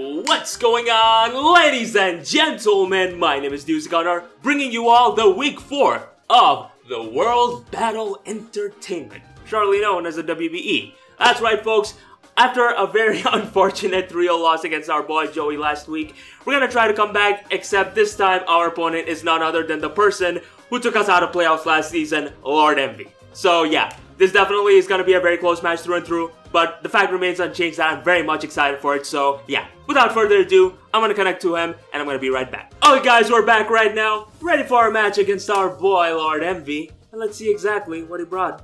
What's going on, ladies and gentlemen? My name is Gunner, bringing you all the week 4 of the World Battle Entertainment, shortly known as the WBE. That's right, folks. After a very unfortunate 3-0 loss against our boy Joey last week, we're gonna try to come back, except this time our opponent is none other than the person who took us out of playoffs last season, Lord Emvee. So yeah, this definitely is gonna be a very close match through and through, but the fact remains unchanged that I'm very much excited for it, so yeah. Without further ado, I'm gonna connect to him, and I'm gonna be right back. Alright guys, we're back right now, ready for our match against our boy Lord Emvee, and let's see exactly what he brought.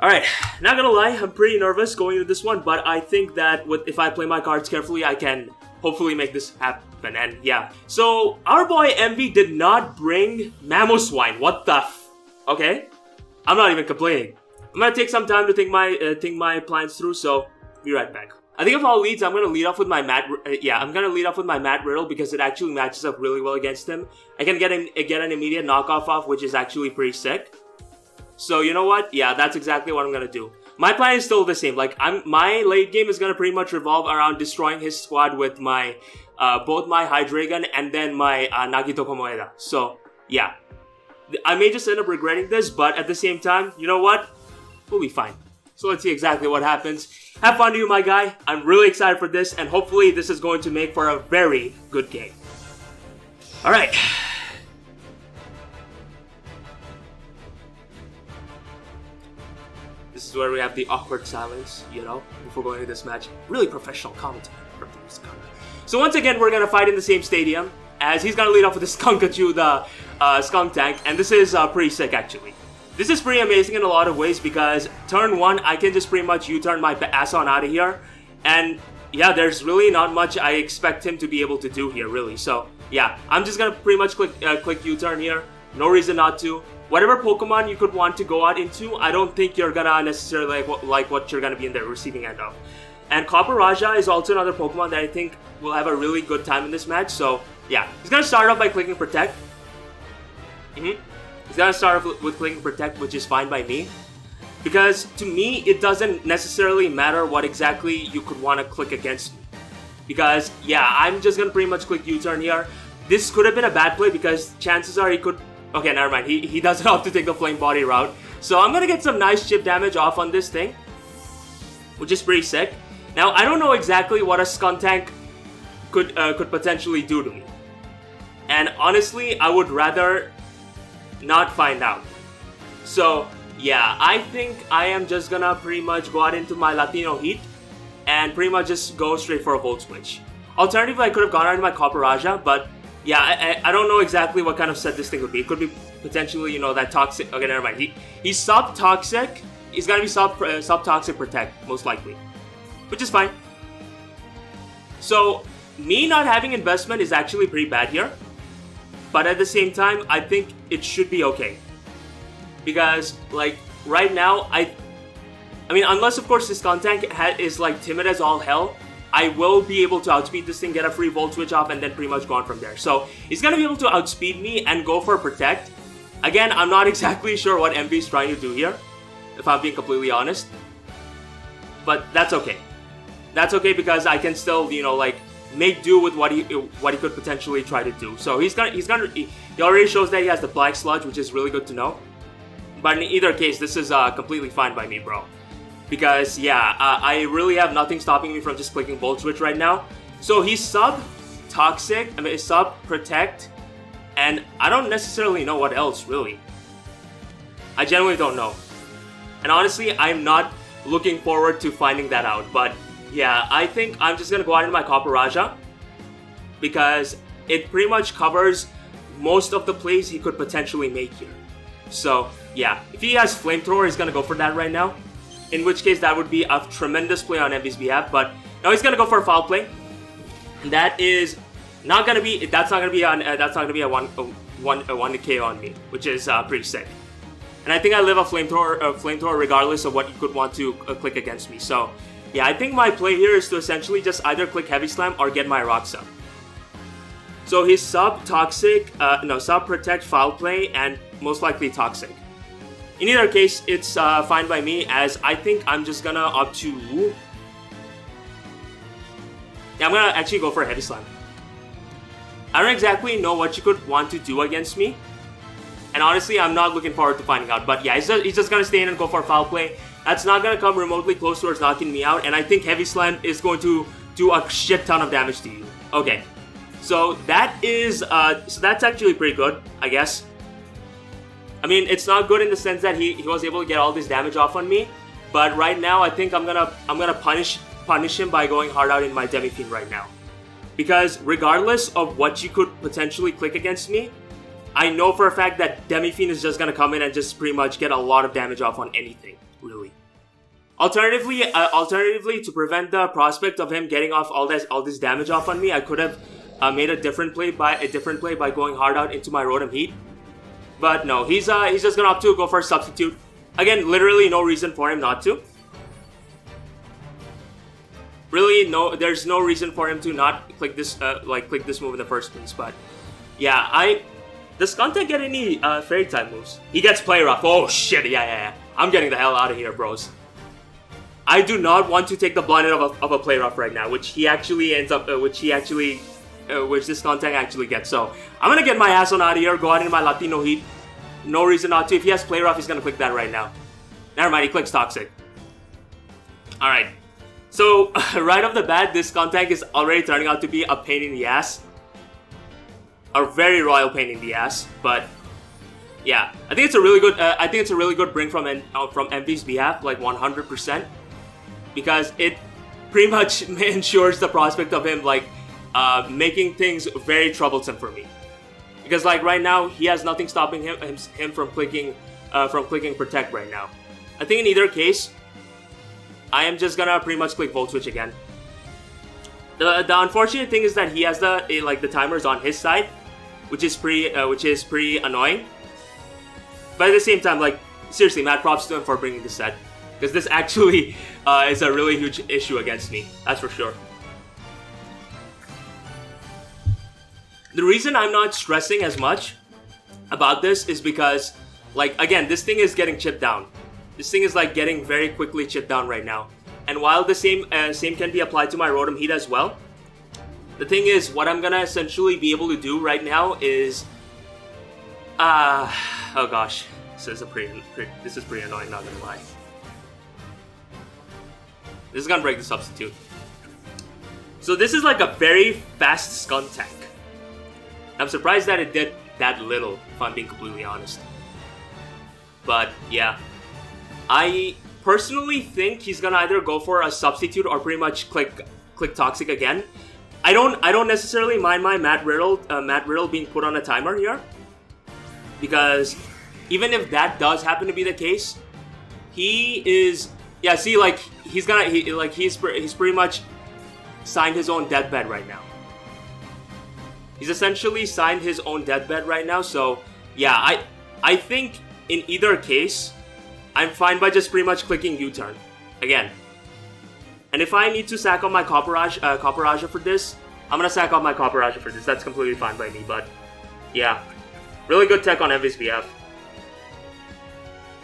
Alright, not gonna lie, I'm pretty nervous going into this one, but I think that if I play my cards carefully, I can hopefully make this happen, and yeah. So, our boy Emvee did not bring Mamoswine, what the okay? I'm not even complaining. I'm gonna take some time to think my plans through, so be right back. I think of all leads, I'm gonna lead off with my Matt Riddle because it actually matches up really well against him. I can get an immediate knockoff off, which is actually pretty sick. So you know what? Yeah, that's exactly what I'm gonna do. My plan is still the same. Like my late game is gonna pretty much revolve around destroying his squad with my both my Hydreigon and then my Nagito Komoeda. So yeah, I may just end up regretting this, but at the same time, you know what? We'll be fine. So let's see exactly what happens. Have fun to you, my guy. I'm really excited for this, and hopefully this is going to make for a very good game. Alright. This is where we have the awkward silence, you know, before going into this match. Really professional commentary from the Skunk. So once again, we're gonna fight in the same stadium, as he's gonna lead off with the Skunkachu, the Skunk Tank, and this is pretty sick actually. This is pretty amazing in a lot of ways because turn 1, I can just pretty much U-turn my ass on out of here. And yeah, there's really not much I expect him to be able to do here, really. So yeah, I'm just gonna pretty much click U-turn here. No reason not to. Whatever Pokemon you could want to go out into, I don't think you're gonna necessarily like what you're gonna be in the receiving end of. And Copper Raja is also another Pokemon that I think will have a really good time in this match. So yeah, he's gonna start off by clicking Protect. He's gonna start off with clicking Protect, which is fine by me. Because to me, it doesn't necessarily matter what exactly you could want to click against me. Because yeah, I'm just gonna pretty much click U-turn here. This could have been a bad play because chances are he could... Okay, never mind. He doesn't have to take the Flame Body route. So I'm gonna get some nice chip damage off on this thing, which is pretty sick. Now, I don't know exactly what a Skuntank could potentially do to me. And honestly, I would rather not find out. So yeah, I think I am just gonna pretty much go out into my Latino Heat and pretty much just go straight for a Volt Switch. Alternatively, I could have gone out into my Copper Raja, but yeah, I don't know exactly what kind of set this thing would be. It could be potentially, you know, that Toxic... Okay, never mind. He's Sub-Toxic. He's gonna be Sub-Toxic Protect, most likely. Which is fine. So, me not having investment is actually pretty bad here. But at the same time, I think it should be okay. Because, like, right now, I mean, unless, of course, this Skuntank is, like, timid as all hell, I will be able to outspeed this thing, get a free Volt Switch off, and then pretty much go on from there. So, he's gonna be able to outspeed me and go for Protect. Again, I'm not exactly sure what Emvee is trying to do here, if I'm being completely honest. But that's okay. That's okay because I can still, you know, like, make do with what he could potentially try to do. So he already shows that he has the Black Sludge, which is really good to know. But in either case, this is completely fine by me, bro. Because yeah, I really have nothing stopping me from just clicking Volt Switch right now. So he's Sub-Toxic, I mean Sub-Protect, and I don't necessarily know what else really. I genuinely don't know. And honestly, I'm not looking forward to finding that out, but yeah, I think I'm just gonna go out into my Copper Raja because it pretty much covers most of the plays he could potentially make here. So yeah, if he has Flamethrower, he's gonna go for that right now. In which case, that would be a tremendous play on Emvee's behalf. But now he's gonna go for a Foul Play. And that is not gonna be. That's not gonna be a one K on me, which is pretty sick. And I think I live a Flamethrower regardless of what you could want to click against me. So yeah, I think my play here is to essentially just either click Heavy Slam or get my Rocks up. So he's Sub-Toxic, Sub-Protect, Foul Play, and most likely Toxic. In either case, it's fine by me, as I think I'm just gonna opt to... Yeah, I'm gonna actually go for a Heavy Slam. I don't exactly know what you could want to do against me. And honestly, I'm not looking forward to finding out. But yeah, he's just gonna stay in and go for Foul Play. That's not gonna come remotely close towards knocking me out. And I think Heavy Slam is going to do a shit ton of damage to you. Okay. So that is, so that's actually pretty good, I guess. I mean, it's not good in the sense that he was able to get all this damage off on me. But right now, I think I'm gonna punish him by going hard out in my Demi-Fiend right now. Because regardless of what you could potentially click against me, I know for a fact that Demi-Fiend is just gonna come in and just pretty much get a lot of damage off on anything, really. Alternatively, to prevent the prospect of him getting off all this damage off on me, I could have made a different play by going hard out into my Rotom Heat. But no, he's just gonna opt to go for a Substitute. Again, literally no reason for him not to. Really, no, there's no reason for him to not click this click this move in the first place. But yeah, does Skuntank get any Fairy type moves? He gets Play Rough. Oh shit, yeah. I'm getting the hell out of here, bros. I do not want to take the blunt of a Play Rough right now, which he actually ends up, which this Skuntank actually gets. So I'm gonna get my ass on out of here, go out into my Latino Heat. No reason not to. If he has Play Rough, he's gonna click that right now. Never mind, he clicks Toxic. Alright. So, right off the bat, this Skuntank is already turning out to be a pain in the ass. A very royal pain in the ass, but yeah, I think it's a really good bring from Emvee's behalf, like 100%, because it pretty much ensures the prospect of him like making things very troublesome for me. Because like right now, he has nothing stopping him from clicking Protect right now. I think in either case, I am just gonna pretty much click Volt Switch again. The unfortunate thing is that he has the timers on his side, which is pretty annoying. But at the same time, like seriously, mad props to him for bringing this set, because this actually is a really huge issue against me. That's for sure. The reason I'm not stressing as much about this is because, like, again, this thing is getting chipped down. This thing is, like, getting very quickly chipped down right now. And while the same can be applied to my Rotom Heat as well, the thing is, what I'm gonna essentially be able to do right now is... oh gosh. This is pretty annoying, not gonna lie. This is gonna break the Substitute. So this is, like, a very fast Skuntank. I'm surprised that it did that little, if I'm being completely honest. But yeah, I personally think he's gonna either go for a Substitute or pretty much click Toxic again. I don't necessarily mind my Matt Riddle being put on a timer here, because even if that does happen to be the case, he is he's pretty much signed his own deathbed right now. He's essentially signed his own deathbed right now, so yeah, I think in either case, I'm fine by just pretty much clicking U-turn again. And if I need to sack on my Copperajah for this, I'm gonna sack on my Copperajah for this. That's completely fine by me, but yeah, really good tech on Emvee's behalf.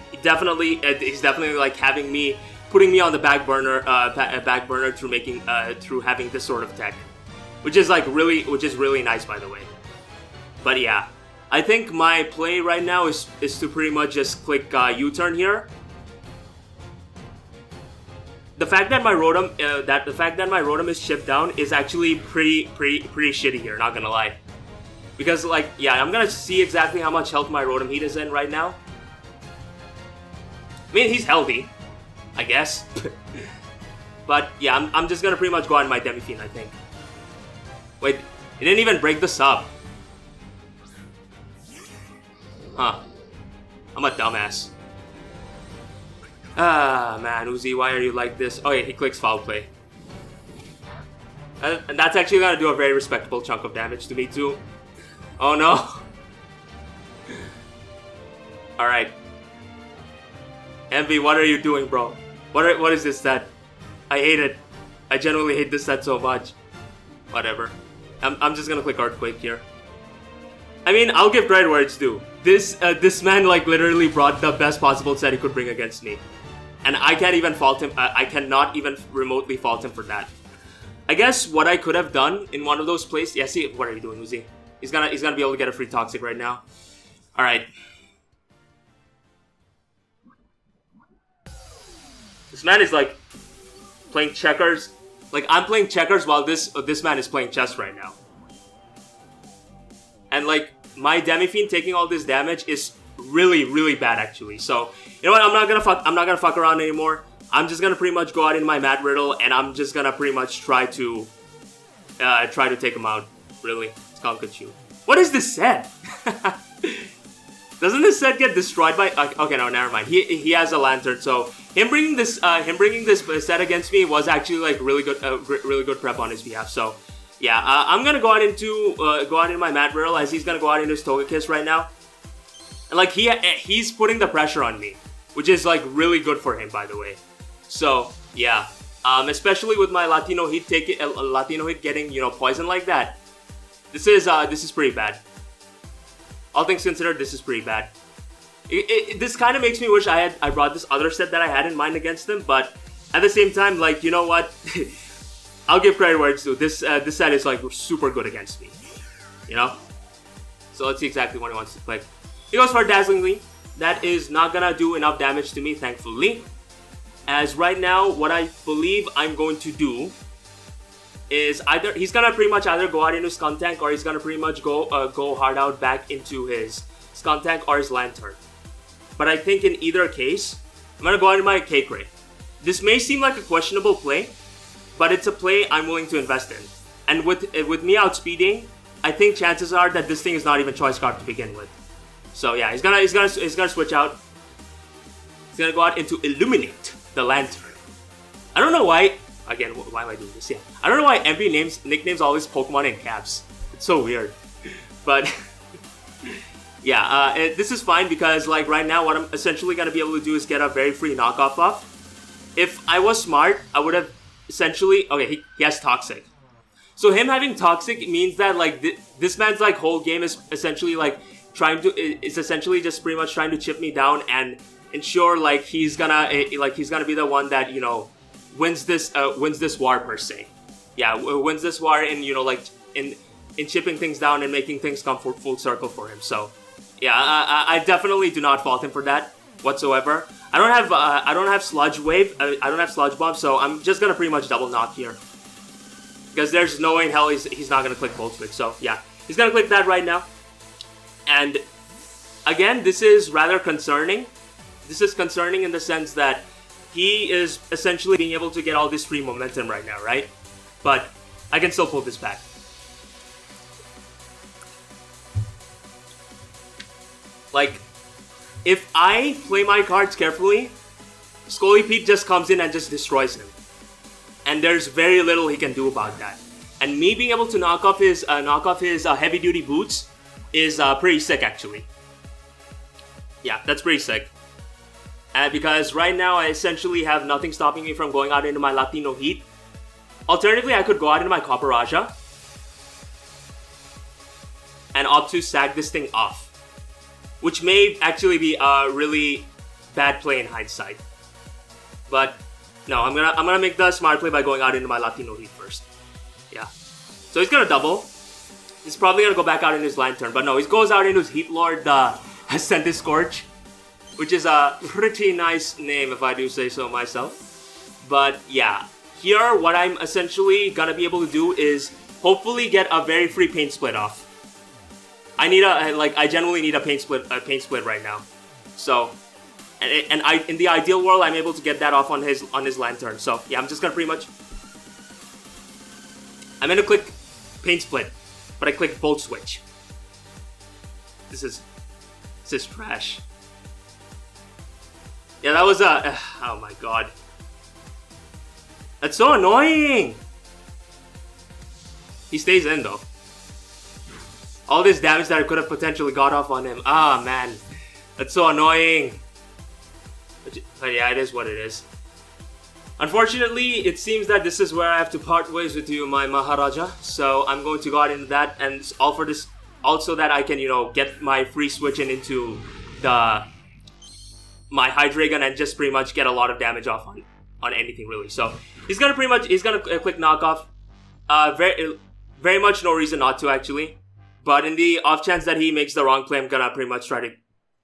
He's definitely like putting me on the back burner through having this sort of tech. Which is really nice, by the way. But yeah, I think my play right now is to pretty much just click U-turn here. The fact that my Rotom is chipped down is actually pretty shitty here, not gonna lie. Because like, yeah, I'm gonna see exactly how much health my Rotom Heat is in right now. I mean, he's healthy, I guess. But yeah, I'm just gonna pretty much go on my Demi-Fiend, I think. Wait, it didn't even break the sub. Huh. I'm a dumbass. Ah, man, Uzi, why are you like this? Oh yeah, he clicks Foul Play. And that's actually gonna do a very respectable chunk of damage to me too. Oh no. Alright. Emvee, what are you doing, bro? What is this set? I hate it. I genuinely hate this set so much. Whatever. I'm just gonna click Earthquake here. I mean, I'll give credit where it's due. This man like literally brought the best possible set he could bring against me, and I can't even fault him. I cannot even remotely fault him for that. I guess what I could have done in one of those plays. Yeah, see, what are you doing, Uzi? He's gonna be able to get a free toxic right now. All right. This man is like playing checkers. Like I'm playing checkers while this man is playing chess right now. And like my Demi-Fiend taking all this damage is really, really bad actually. So you know what? I'm not gonna fuck around anymore. I'm just gonna pretty much go out in my Mad Riddle and I'm just gonna pretty much try to take him out. Really, it's Conkachu. What is this set? Doesn't this set get destroyed by? Okay, no, never mind. He has a lantern, so him bringing this set against me was actually like really good prep on his behalf. So yeah, I'm gonna go out into my Mad Riddle as he's gonna go out into his Togekiss right now, and like he's putting the pressure on me, which is like really good for him, by the way. So yeah, especially with my Latino Heat getting poison like that. This is pretty bad. All things considered, this is pretty bad. This kind of makes me wish I brought this other set that I had in mind against them, but at the same time, like, you know what? I'll give credit where it's due. This set is like super good against me, you know. So let's see exactly what he wants to play. He goes for Dazzlingly. That is not gonna do enough damage to me, thankfully. As right now, what I believe I'm going to do is he's gonna pretty much either go out into Skuntank or he's gonna pretty much go hard out back into his Skuntank or his Lantern. But I think in either case, I'm gonna go out into my Cake Ray. This may seem like a questionable play, but it's a play I'm willing to invest in. And with me outspeeding, I think chances are that this thing is not even choice card to begin with. So yeah, he's gonna switch out. He's gonna go out into Illuminate the Lantern. I don't know why. Again, why am I doing this? Yeah, I don't know why Emvee nicknames all his Pokemon in caps. It's so weird. But yeah, this is fine because like right now, what I'm essentially gonna be able to do is get a very free knockoff buff. If I was smart, I would have essentially. Okay, he has Toxic. So him having Toxic means that like this man's like whole game is essentially like essentially just pretty much trying to chip me down and ensure like he's gonna be the one that wins this war per se. Yeah, wins this war in in chipping things down and making things come full circle for him. So yeah, I definitely do not fault him for that whatsoever. I don't have Sludge Wave. I don't have Sludge Bomb, so I'm just gonna pretty much double knock here because there's no way in hell he's not gonna click Volt Switch. So yeah, he's gonna click that right now. And again, this is rather concerning. This is concerning in the sense that he is essentially being able to get all this free momentum right now, right? But I can still pull this back. Like, if I play my cards carefully, Scolipede just comes in and just destroys him. And there's very little he can do about that. And me being able to knock off his heavy duty boots is pretty sick actually. Yeah, that's pretty sick. Because right now I essentially have nothing stopping me from going out into my Latino Heat. Alternatively, I could go out into my Copper and opt to sag this thing off, which may actually be a really bad play in hindsight. But no, I'm gonna make the smart play by going out into my Latino Heat first. Yeah, so he's gonna double. He's probably gonna go back out in his Lantern, but no, he goes out into his Heat Lord Ascended Scorch, which is a pretty nice name if I do say so myself. But yeah, here what I'm essentially gonna be able to do is hopefully get a very free Pain Split off. I genuinely need a Pain Split right now. So, and in the ideal world, I'm able to get that off on his Lantern. So yeah, I'm just gonna pretty much. I'm gonna click Pain Split, but I click Volt Switch. This is trash. Yeah, that was oh my god. That's so annoying! He stays in though. All this damage that I could have potentially got off on him. Ah, man. That's so annoying. But yeah, it is what it is. Unfortunately, it seems that this is where I have to part ways with you, my Maharaja. So I'm going to go out into that, and all for this, also that I can, get my free switch in into my Hydreigon and just pretty much get a lot of damage off on anything really. So he's gonna click knockoff. very much no reason not to actually. But in the off chance that he makes the wrong play, I'm gonna pretty much try to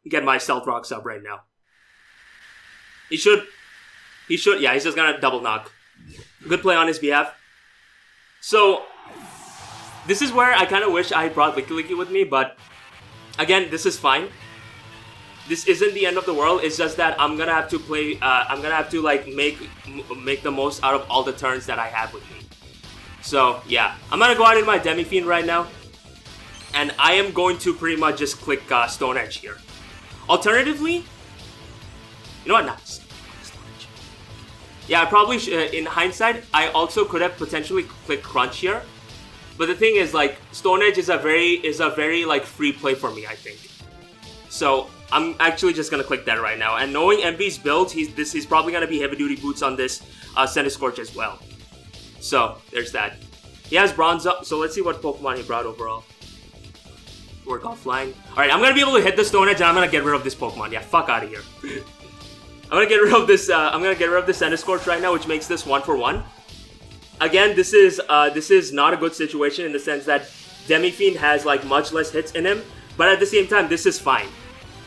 get my Stealth Rocks up right now. He should, yeah, he's just gonna double knock. Good play on his behalf. So, this is where I kind of wish I brought Licky Licky with me, but again, this is fine. This isn't the end of the world. It's just that I'm gonna have to play. I'm gonna have to like make the most out of all the turns that I have with me. So yeah, I'm gonna go out in my Demi Fiend right now, and I am going to pretty much just click Stone Edge here. Alternatively, you know what? Not Stone Edge. Yeah, I probably in hindsight, I also could have potentially clicked Crunch here, but the thing is, like, Stone Edge is a very like free play for me, I think. So I'm actually just gonna click that right now. And knowing Emvee's build, he's probably gonna be heavy duty boots on this Centiskorch as well. So there's that. He has Bronze up, so let's see what Pokemon he brought overall. Work offline. Alright, I'm gonna be able to hit the Stone Edge and I'm gonna get rid of this Pokemon. Yeah, fuck out of here. I'm gonna get rid of this Centiskorch right now, which makes this 1-for-1. Again, this is not a good situation in the sense that Demi Fiend has like much less hits in him, but at the same time, this is fine.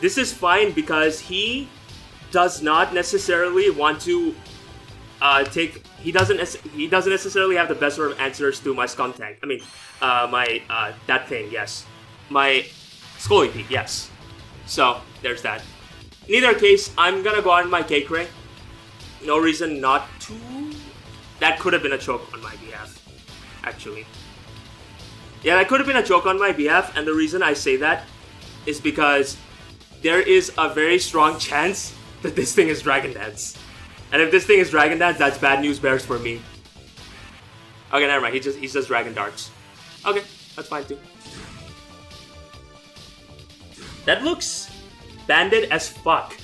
This is fine because he does not necessarily want to he doesn't necessarily have the best sort of answers to my Skuntank. I mean, that thing, yes. My Scolipede, yes. So, there's that. In either case, I'm gonna go on my K-Cray. No reason not to. That could have been a choke on my behalf, actually. Yeah, that could have been a choke on my behalf, and the reason I say that is because there is a very strong chance that this thing is Dragon Dance. And if this thing is Dragon Dance, that's bad news bears for me. Okay, never mind. He's just Dragon Darts. Okay, that's fine too. That looks banded as fuck.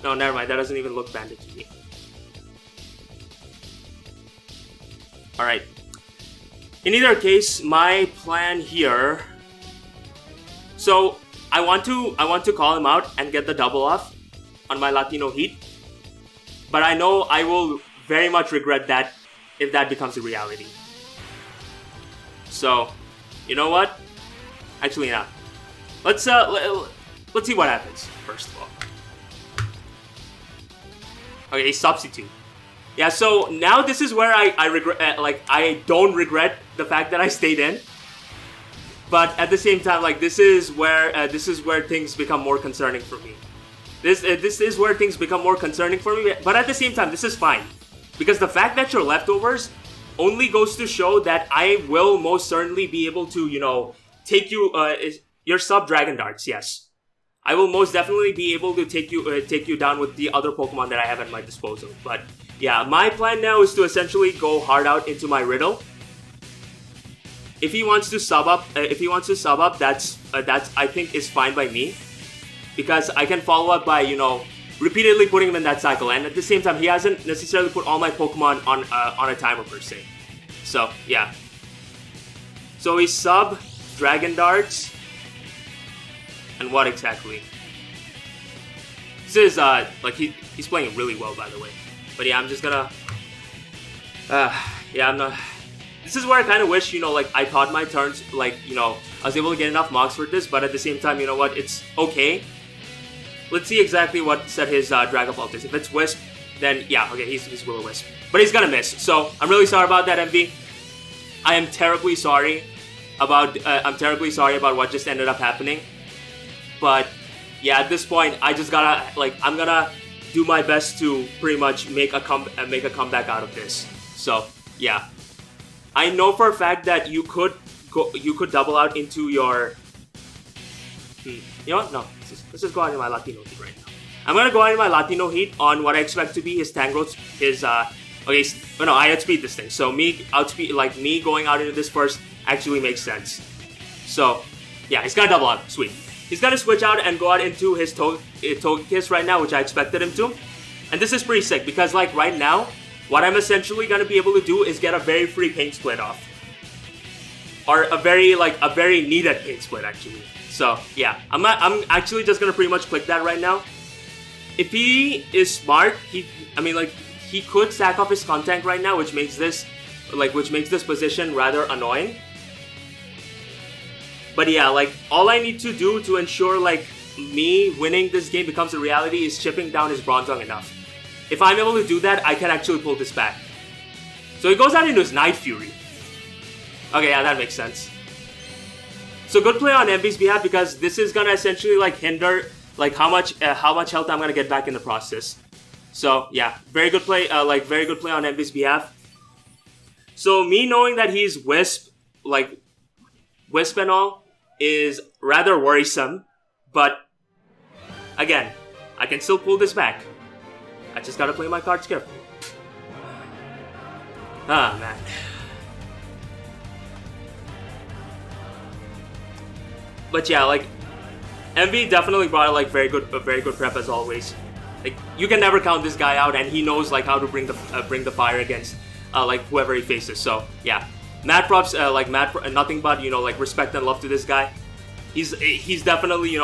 No, never mind. That doesn't even look banded to me. Alright. In either case, my plan here... So, I want to call him out and get the double off on my Latino Heat. But I know I will very much regret that if that becomes a reality. So, you know what? Actually, not. Let's see what happens first of all. Okay, substitute. Yeah, so now this is where I regret. I don't regret the fact that I stayed in. But at the same time, like this is where things become more concerning for me. This is where things become more concerning for me. But at the same time, this is fine because the fact that you're leftovers only goes to show that I will most certainly be able to, you know, take you. Your sub Dragon Darts, yes. I will most definitely be able to take you down with the other Pokemon that I have at my disposal. But yeah, my plan now is to essentially go hard out into my Riddle. If he wants to sub up, that's I think is fine by me, because I can follow up by, you know, repeatedly putting him in that cycle, and at the same time he hasn't necessarily put all my Pokemon on a timer per se. So yeah. So he sub Dragon Darts, and what exactly? This is like he's playing really well, by the way. But yeah, I'm just gonna yeah, I'm not. This is where I kind of wish, you know, like, I thought my turns, like, you know, I was able to get enough marks for this, but at the same time, you know what, it's okay. Let's see exactly what set his Dragon Ball is. If it's Wisp, then, yeah, okay, he's Will-O-Wisp. But he's gonna miss, so I'm really sorry about that, Emvee. I am terribly sorry about, what just ended up happening. But, yeah, at this point, I just gotta, like, I'm gonna do my best to pretty much make a comeback out of this. So, yeah. I know for a fact that you could double out into your. You know what? No, let's just go out in my Latino Heat right now. I'm gonna go out in my Latino Heat on what I expect to be his Tangrowth. Okay, no, I outspeed this thing. So me going out into this first actually makes sense. So yeah, he's gonna double out. Sweet. He's gonna switch out and go out into his Togekiss right now, which I expected him to. And this is pretty sick because like right now, what I'm essentially gonna be able to do is get a very free paint split off. Or a very needed paint split actually. So yeah, I'm actually just gonna pretty much click that right now. If he is smart, he could sack off his Skuntank right now, which makes this this position rather annoying. But yeah, like, all I need to do to ensure, like, me winning this game becomes a reality is chipping down his Bronzong enough. If I'm able to do that, I can actually pull this back. So he goes out into his Night Fury. Okay, yeah, that makes sense. So good play on Emvee's behalf, because this is gonna essentially, like, hinder, like, how much health I'm gonna get back in the process. So yeah, very good play, very good play on Emvee's behalf. So me knowing that he's Wisp and all, is rather worrisome. But again, I can still pull this back. I just gotta play my cards carefully. Ah, man. But yeah, like, Emvee definitely brought a very good prep as always. Like, you can never count this guy out, and he knows like how to bring the fire against like whoever he faces. So yeah, mad props, nothing but like respect and love to this guy. He's definitely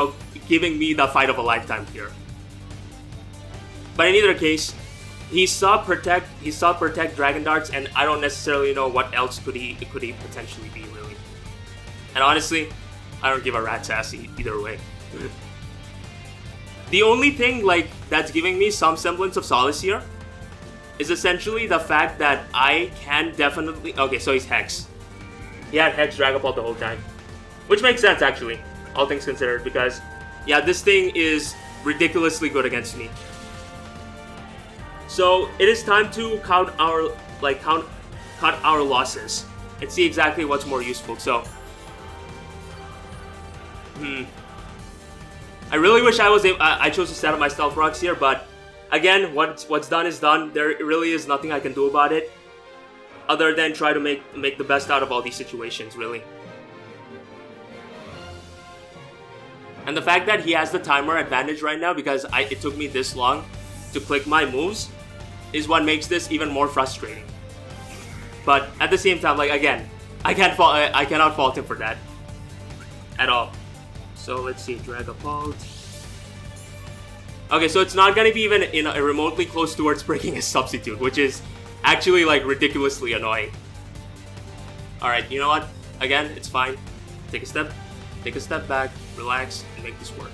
giving me the fight of a lifetime here. But in either case, he saw protect Dragon Darts, and I don't necessarily know what else could he potentially be, really. And honestly, I don't give a rat's ass either way. The only thing that's giving me some semblance of solace here is essentially the fact that I can definitely... Okay, so he's Hex. He had Hex Dragon Ball the whole time. Which makes sense, actually, all things considered, because, yeah, this thing is ridiculously good against me. So, it is time to count our losses and see exactly what's more useful. So, I really wish I chose to set up my Stealth Rocks here, but again, what's done is done. There really is nothing I can do about it, other than try to make the best out of all these situations, really. And the fact that he has the timer advantage right now, because it took me this long to click my moves, is what makes this even more frustrating. But at the same time, again, I cannot fault him for that at all. So let's see, Dragapult. Okay, so it's not gonna be even remotely close towards breaking his substitute, which is actually ridiculously annoying. Alright, you know what? Again, it's fine. Take a step back, relax, and make this work.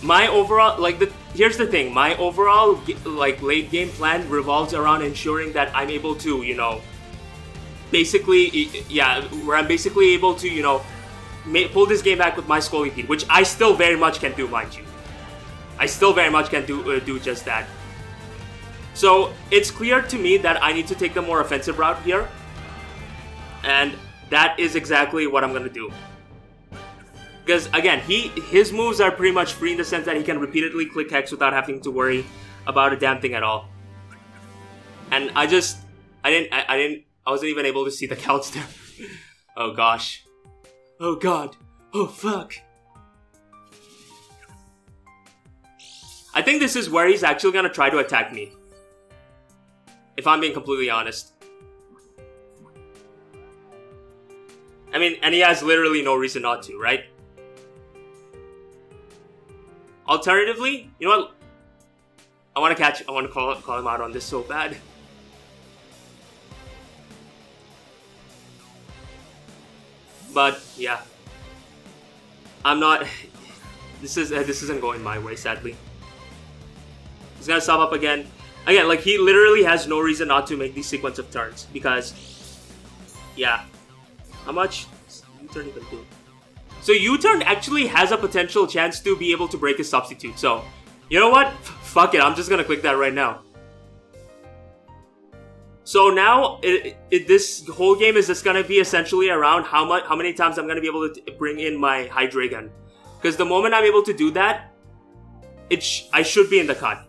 My overall, here's the thing, my overall, late game plan revolves around ensuring that I'm able to, basically, yeah, where I'm basically able to, pull this game back with my Scully Pete, which I still very much can do, mind you. I still very much can do just that. So, it's clear to me that I need to take the more offensive route here. And that is exactly what I'm gonna do. Because, again, his moves are pretty much free in the sense that he can repeatedly click Hex without having to worry about a damn thing at all. And I wasn't even able to see the counts there. Oh gosh. Oh god. Oh fuck. I think this is where he's actually gonna try to attack me. If I'm being completely honest. I mean, and he has literally no reason not to, right? Alternatively, you know what? I want to call him out on this so bad. But yeah, I'm not. This isn't going my way, sadly. He's gonna sub up again. Again, he literally has no reason not to make these sequence of turns because, yeah. How much does U-turn even do? So U-turn actually has a potential chance to be able to break his substitute. So, you know what? Fuck it. I'm just gonna click that right now. So now, this whole game is just gonna be essentially around how many times I'm gonna be able to bring in my Hydreigon. Because the moment I'm able to do that, I should be in the cut.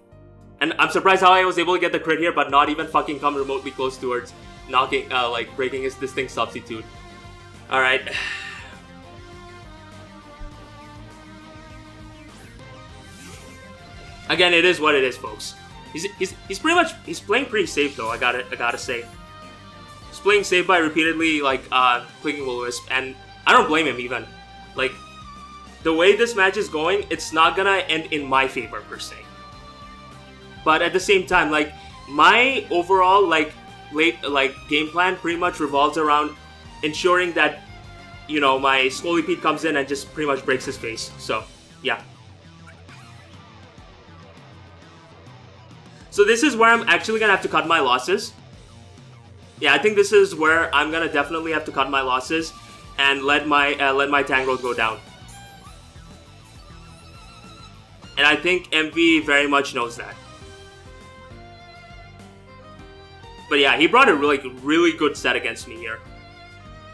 And I'm surprised how I was able to get the crit here, but not even fucking come remotely close towards knocking, breaking this thing's substitute. Alright. Again, it is what it is, folks. He's pretty much playing pretty safe though. I gotta say, he's playing safe by repeatedly clicking Will-O-Wisp, and I don't blame him even. The way this match is going, it's not gonna end in my favor per se. But at the same time, my overall game plan pretty much revolves around ensuring that, you know, my Scolipede comes in and just pretty much breaks his face. So, yeah. So this is where I'm actually gonna have to cut my losses. Yeah, I think this is where I'm gonna definitely have to cut my losses and let my Tangrowth go down. And I think Emvee very much knows that. But yeah, he brought a really good set against me here.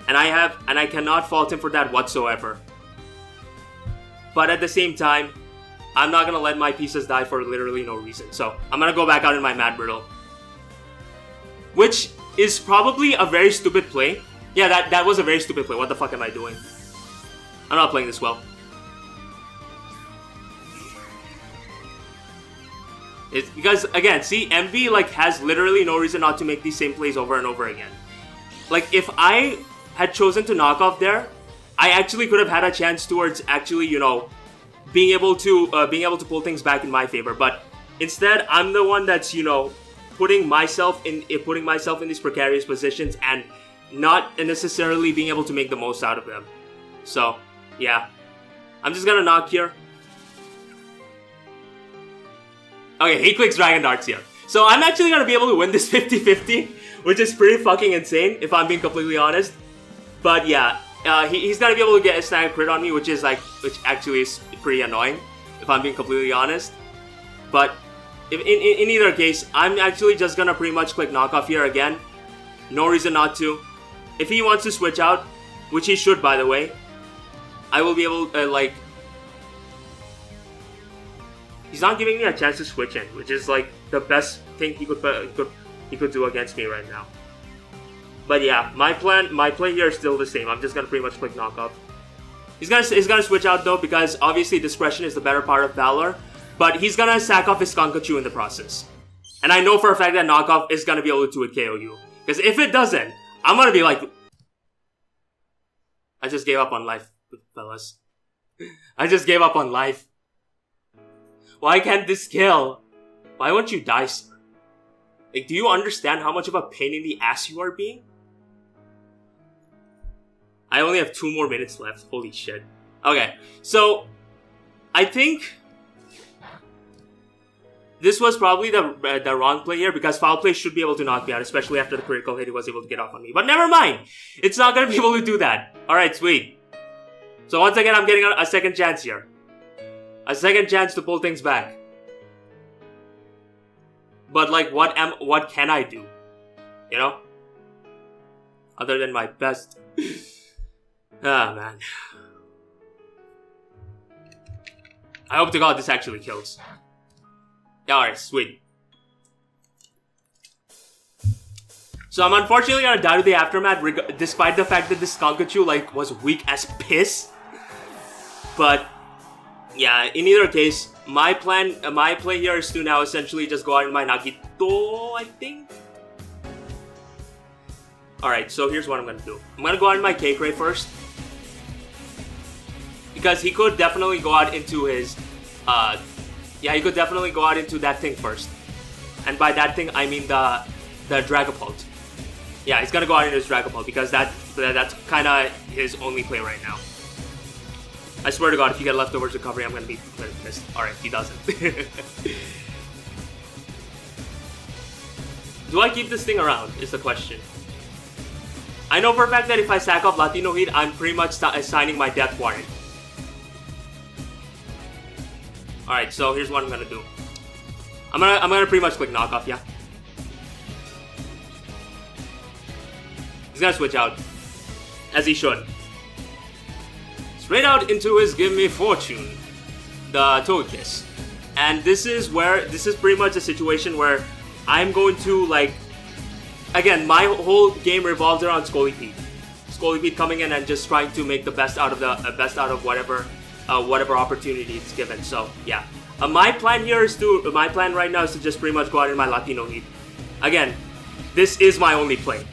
And I cannot fault him for that whatsoever. But at the same time, I'm not gonna let my pieces die for literally no reason. So I'm gonna go back out in my Mad Brittle. Which is probably a very stupid play. Yeah, that was a very stupid play. What the fuck am I doing? I'm not playing this well. It's because, again, see, Emvee, like, has literally no reason not to make these same plays over and over again. Like, if I had chosen to knock off there, I actually could have had a chance towards actually, you know, being able to pull things back in my favor. But instead, I'm the one that's, you know, putting myself in these precarious positions and not necessarily being able to make the most out of them. So, yeah. I'm just gonna knock here. Okay, he clicks Dragon Darts here. So I'm actually gonna be able to win this 50-50, which is pretty fucking insane, if I'm being completely honest. But yeah, he's gonna be able to get a snag crit on me, which actually is pretty annoying, if I'm being completely honest. But in either case, I'm actually just gonna pretty much click knockoff here again. No reason not to. If he wants to switch out, which he should, by the way, I will be able to, he's not giving me a chance to switch in, which is like the best thing he could do against me right now. But yeah, my play here is still the same. I'm just gonna pretty much click knockoff. He's gonna switch out though, because obviously discretion is the better part of valor. But he's gonna sack off his Skunkachu in the process. And I know for a fact that knockoff is gonna be able to KO you. Because if it doesn't, I'm gonna be like, I just gave up on life, fellas. I just gave up on life. Why can't this kill? Why won't you die, sir? Like, do you understand how much of a pain in the ass you are being? I only have 2 more minutes left. Holy shit. Okay, so I think this was probably the wrong play here, because Foul Play should be able to knock me out, especially after the critical hit he was able to get off on me. But never mind! It's not gonna be able to do that. Alright, sweet. So once again, I'm getting a second chance here. A second chance to pull things back. But like, what can I do? You know? Other than my best. Ah, man. I hope to God this actually kills. Yeah, alright, sweet. So I'm unfortunately gonna die to the Aftermath, despite the fact that this Skunkachu, like, was weak as piss. But yeah, in either case, my play here is to now essentially just go out in my Nagito, I think. Alright, so here's what I'm gonna do. I'm gonna go out in my K-Cray first. Because he could definitely go out into his, yeah, he could definitely go out into that thing first. And by that thing, I mean the Dragapult. Yeah, he's gonna go out into his Dragapult, because that's kinda his only play right now. I swear to God, if you get leftovers recovery, I'm gonna be pissed. Alright, he doesn't. Do I keep this thing around, is the question. I know for a fact that if I sack off Latino Heat, I'm pretty much signing my death warrant. Alright, so here's what I'm gonna do. I'm gonna pretty much click knockoff, yeah. He's gonna switch out. As he should. Straight out into his Give Me Fortune, the Togekiss. And this is pretty much a situation where I'm going to, like, again, my whole game revolves around Scolipede. Scolipede coming in and just trying to make the best out of whatever opportunity it's given. So yeah, my plan right now is to just pretty much go out in my Latino Heat. Again, this is my only play.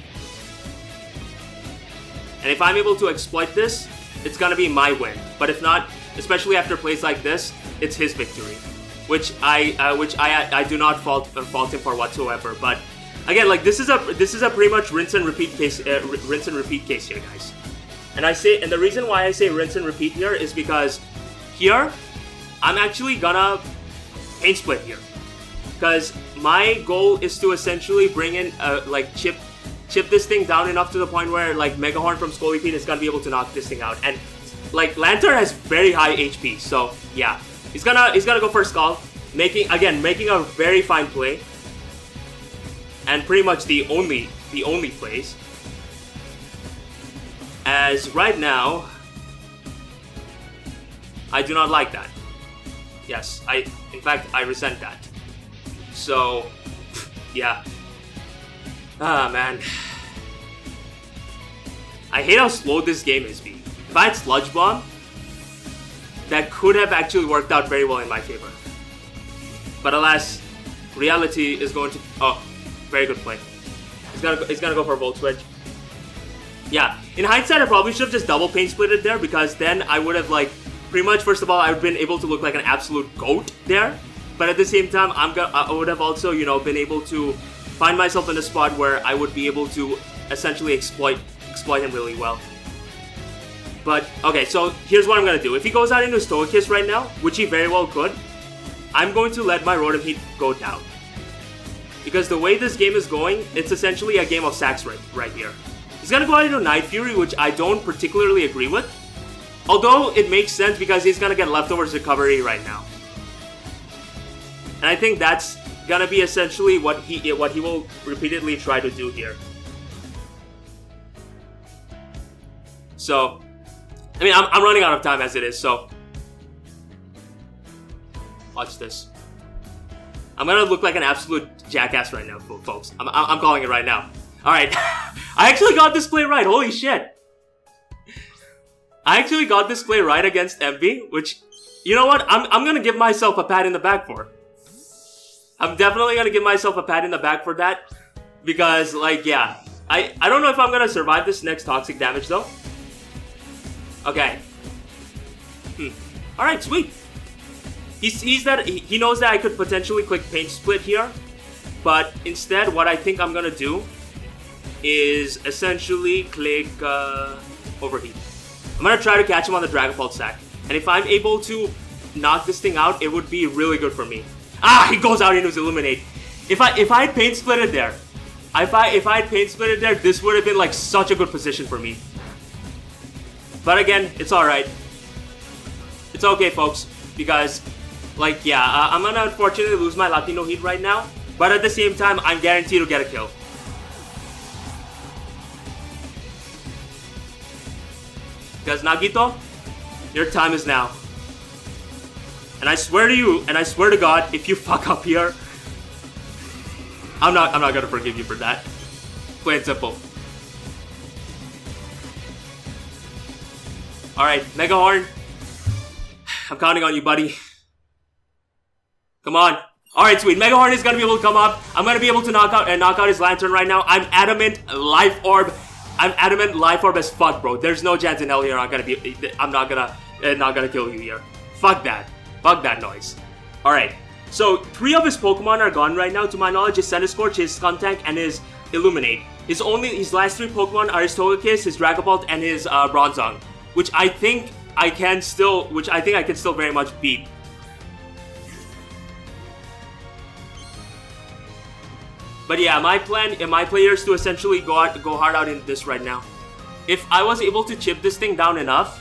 And if I'm able to exploit this, it's gonna be my win. But if not, especially after plays like this, it's his victory, which I do not fault him for whatsoever. But Again, like this is a pretty much rinse and repeat case here, guys. And the reason why I say rinse and repeat here is because here I'm actually gonna paint split here, because my goal is to essentially bring in like chip this thing down enough to the point where like Megahorn from Scolipede is gonna be able to knock this thing out. And like Lantern has very high HP, so yeah, he's gonna go for Skull, making a very fine play. And pretty much the only plays. As right now, I do not like that. Yes, in fact, I resent that. So, yeah. Ah, man. I hate how slow this game is being. If I had Sludge Bomb, that could have actually worked out very well in my favor. But alas, reality is going to... Oh. Very good play. He's gonna go for a Volt Switch. Yeah, in hindsight, I probably should have just double paint splitted there, because then I would have like pretty much, first of all, I would have been able to look like an absolute goat there. But at the same time, I would have also, you know, been able to find myself in a spot where I would be able to essentially exploit him really well. But okay, so here's what I'm gonna do. If he goes out into his Togekiss right now, which he very well could, I'm going to let my Rotom Heat go down. Because the way this game is going, it's essentially a game of sacks right here. He's gonna go out into Night Fury, which I don't particularly agree with. Although it makes sense because he's gonna get Leftovers recovery right now. And I think that's gonna be essentially what he will repeatedly try to do here. So, I mean, I'm running out of time as it is, so watch this. I'm gonna look like an absolute jackass right now, folks. I'm calling it right now. Alright. I actually got this play right. Holy shit. I actually got this play right against Emvee, which, you know what? I'm gonna give myself a pat in the back for. I'm definitely gonna give myself a pat in the back for that. Because, like, yeah. I don't know if I'm gonna survive this next toxic damage, though. Okay. Alright, sweet. He knows that I could potentially click Paint Split here, but instead what I think I'm gonna do is essentially click Overheat. I'm gonna try to catch him on the Dragon Pulse sack, and if I'm able to knock this thing out, it would be really good for me. Ah, he goes out into his Illuminate. If I had Paint Splitted there, if I had Paint Splitted there, this would have been like such a good position for me. But again, it's alright. It's okay, folks, because like, yeah, I'm gonna unfortunately lose my Latino Heat right now, but at the same time, I'm guaranteed to get a kill. Because Nagito, your time is now. And I swear to you, and I swear to God, if you fuck up here, I'm not gonna forgive you for that. Plain and simple. Alright, Megahorn. I'm counting on you, buddy. Come on. Alright, sweet. Megahorn is gonna be able to come up. I'm gonna be able to knock out his Lantern right now. I'm adamant Life Orb. I'm adamant Life Orb as fuck, bro. There's no chance in hell here I'm not gonna kill you here. Fuck that. Fuck that noise. Alright. So, 3 of his Pokemon are gone right now. To my knowledge, his Centiskorch, his Skuntank, and his Illuminate. His last 3 Pokemon are his Togekiss, his Dragapult, and his Bronzong. Which I think I can still very much beat. But yeah, my play here is to essentially go hard out in this right now. If I was able to chip this thing down enough,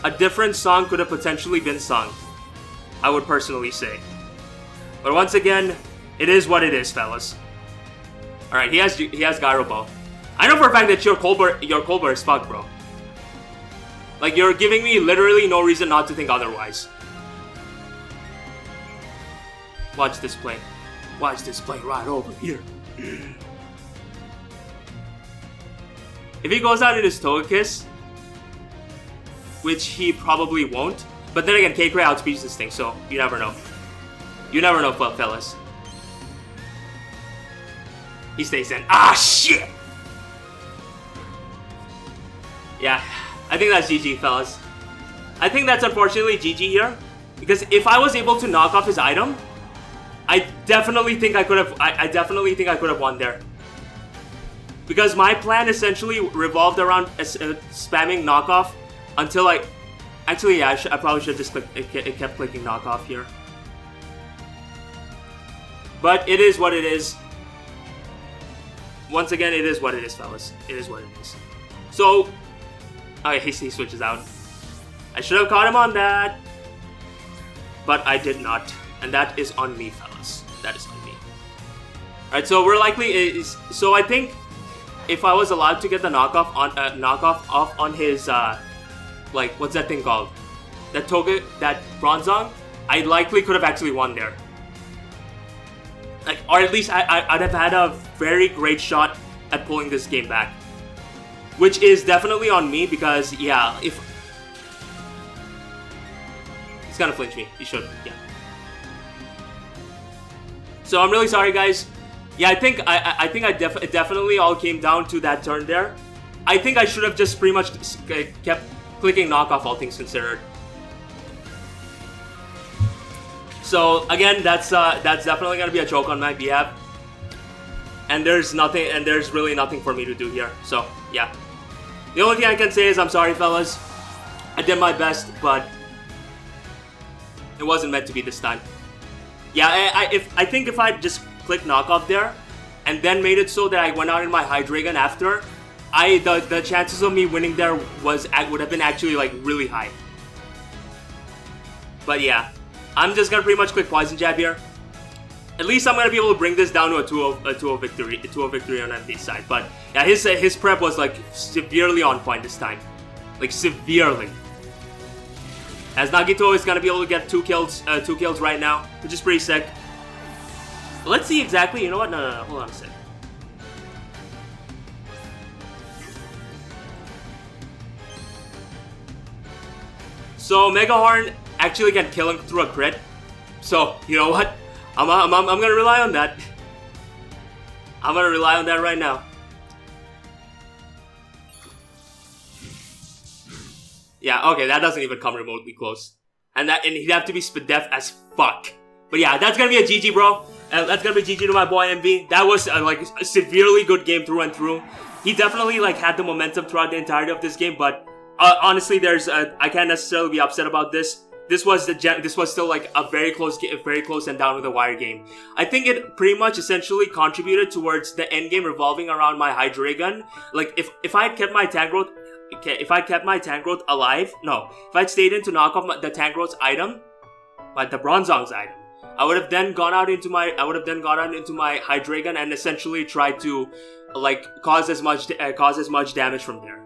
a different song could have potentially been sung, I would personally say. But once again, it is what it is, fellas. Alright, he has Gyro Ball. I know for a fact that your Colbur is fucked, bro. Like, you're giving me literally no reason not to think otherwise. Watch this play. Watch this play right over here. If he goes out in his Togekiss, which he probably won't, but then again, K-Cray outspeeds this thing, so you never know. You never know, fellas. He stays in. Ah, shit! Yeah, I think that's GG, fellas. I think that's unfortunately GG here, because if I was able to knock off his item, I definitely think I could have. I definitely think I could have won there. Because my plan essentially revolved around spamming knockoff until I... Actually, yeah, I probably should have just kept clicking knockoff here. But it is what it is. Once again, it is what it is, fellas. It is what it is. So... Okay, he switches out. I should have caught him on that. But I did not. And that is on me, fellas. That is on me. Alright, so we're likely... So I think if I was allowed to get the knockoff off on his... like, what's that thing called? That toga... That Bronzong? I likely could have actually won there. Like, or at least I'd have had a very great shot at pulling this game back. Which is definitely on me because, yeah, if... He's gonna flinch me. He should, yeah. So I'm really sorry, guys. Yeah, I think it definitely all came down to that turn there. I think I should have just pretty much kept clicking knockoff, all things considered. So again, that's definitely gonna be a choke on my behalf. And there's really nothing for me to do here. So yeah. The only thing I can say is I'm sorry, fellas. I did my best, but it wasn't meant to be this time. Yeah, I think if I just clicked knockoff there, and then made it so that I went out in my Hydreigon after, the chances of me winning there would have been actually like really high. But yeah, I'm just gonna pretty much click Poison Jab here. At least I'm gonna be able to bring this down to a 2-0 victory on Emvee's side. But yeah, his prep was like severely on point this time, like severely. As Nagito is gonna be able to get two kills right now, which is pretty sick. Let's see exactly. You know what? No. Hold on a sec. So Mega Horn actually can kill him through a crit. So you know what? I'm gonna rely on that. I'm gonna rely on that right now. Yeah, okay, that doesn't even come remotely close. And he'd have to be deaf as fuck. But yeah, that's gonna be a GG, bro. That's gonna be GG to my boy Emvee. That was like a severely good game through and through. He definitely like had the momentum throughout the entirety of this game, but honestly, I can't necessarily be upset about this. This was still like a very close and down to the wire game. I think it pretty much essentially contributed towards the end game revolving around my Hydreigon. Like if I had kept my Tangrowth, if I kept my Tangrowth alive, no, if I'd stayed in to knock off the Tangrowth's item, like the Bronzong's item, I would have then gone out into my Hydreigon and essentially tried to like cause as much damage from there.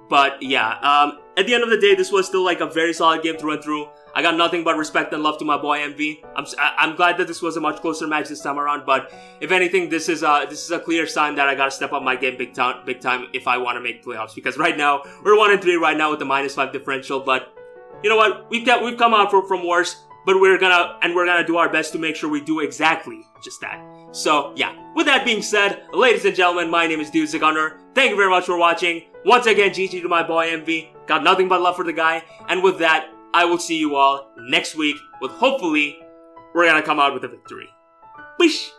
But yeah, at the end of the day, this was still like a very solid game through and through. I got nothing but respect and love to my boy Emvee. I'm glad that this was a much closer match this time around. But if anything, this is a clear sign that I gotta step up my game big time if I want to make playoffs. Because right now we're 1-3 right now with the -5 differential. But you know what? We've come out from worse. But we're gonna do our best to make sure we do exactly just that. So yeah. With that being said, ladies and gentlemen, my name is Gunner. Thank you very much for watching. Once again, GG to my boy Emvee. Got nothing but love for the guy. And with that, I will see you all next week with hopefully we're gonna come out with a victory. Bish!